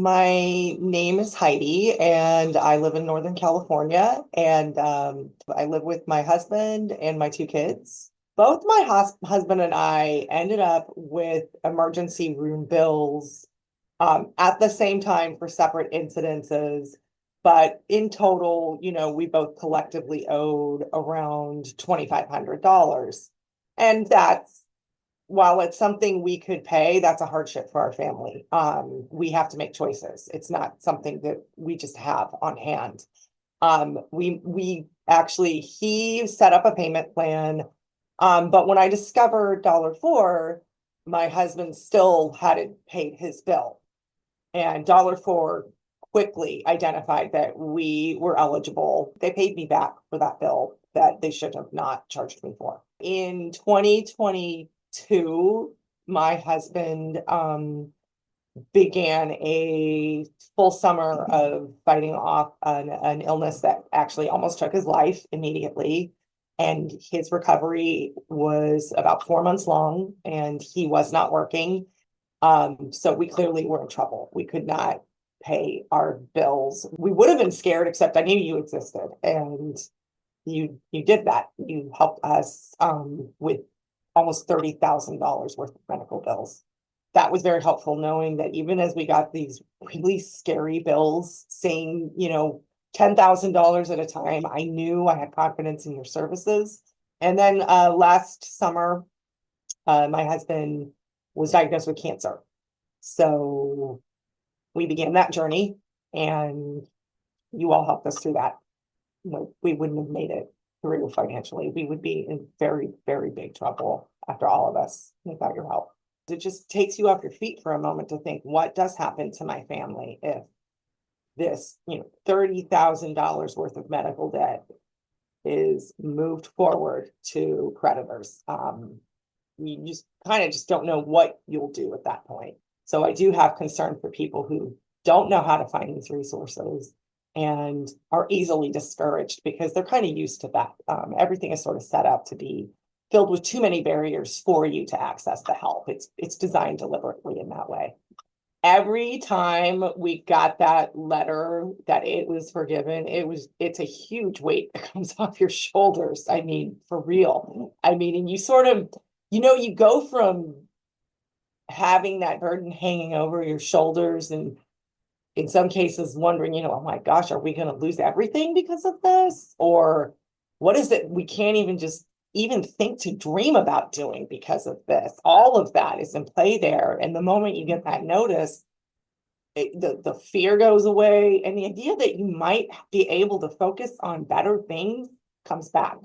My name is Heidi, and I live in Northern California. And I live with my husband and my two kids. Both my husband and I ended up with emergency room bills at the same time for separate incidences. But in total, we both collectively owed around $2,500. And that's while it's something we could pay, that's a hardship for our family. We have to make choices. It's not something that we just have on hand. We actually he set up a payment plan. But when I discovered $4, my husband still hadn't paid his bill. And $4 quickly identified that we were eligible. They paid me back for that bill that they should have not charged me for. In 2022, my husband began a full summer of fighting off an illness that actually almost took his life immediately. And his recovery was about 4 months long, and he was not working. So we clearly were in trouble. We could not pay our bills. We would have been scared, except I knew you existed, and you did that. You helped us with almost $30,000 worth of medical bills. That was very helpful, knowing that even as we got these really scary bills saying, $10,000 at a time, I knew I had confidence in your services. And then last summer, my husband was diagnosed with cancer. So we began that journey, and you all helped us through that. We wouldn't have made it through financially. We would be in very, very big trouble after all of us without your help. It just takes you off your feet for a moment to think, what does happen to my family if this, $30,000 worth of medical debt is moved forward to creditors? You just kind of just don't know what you'll do at that point. So I do have concern for people who don't know how to find these resources and are easily discouraged because they're kind of used to that. Everything is sort of set up to be filled with too many barriers for you to access the help. It's designed deliberately in that way. Every time we got that letter that it was forgiven, it's a huge weight that comes off your shoulders. I mean, for real. I mean, and you sort of, you go from having that burden hanging over your shoulders, and in some cases wondering, oh my gosh, are we going to lose everything because of this? Or what is it we can't even think to dream about doing because of this? All of that is in play there. And the moment you get that notice, the fear goes away, and the idea that you might be able to focus on better things comes back.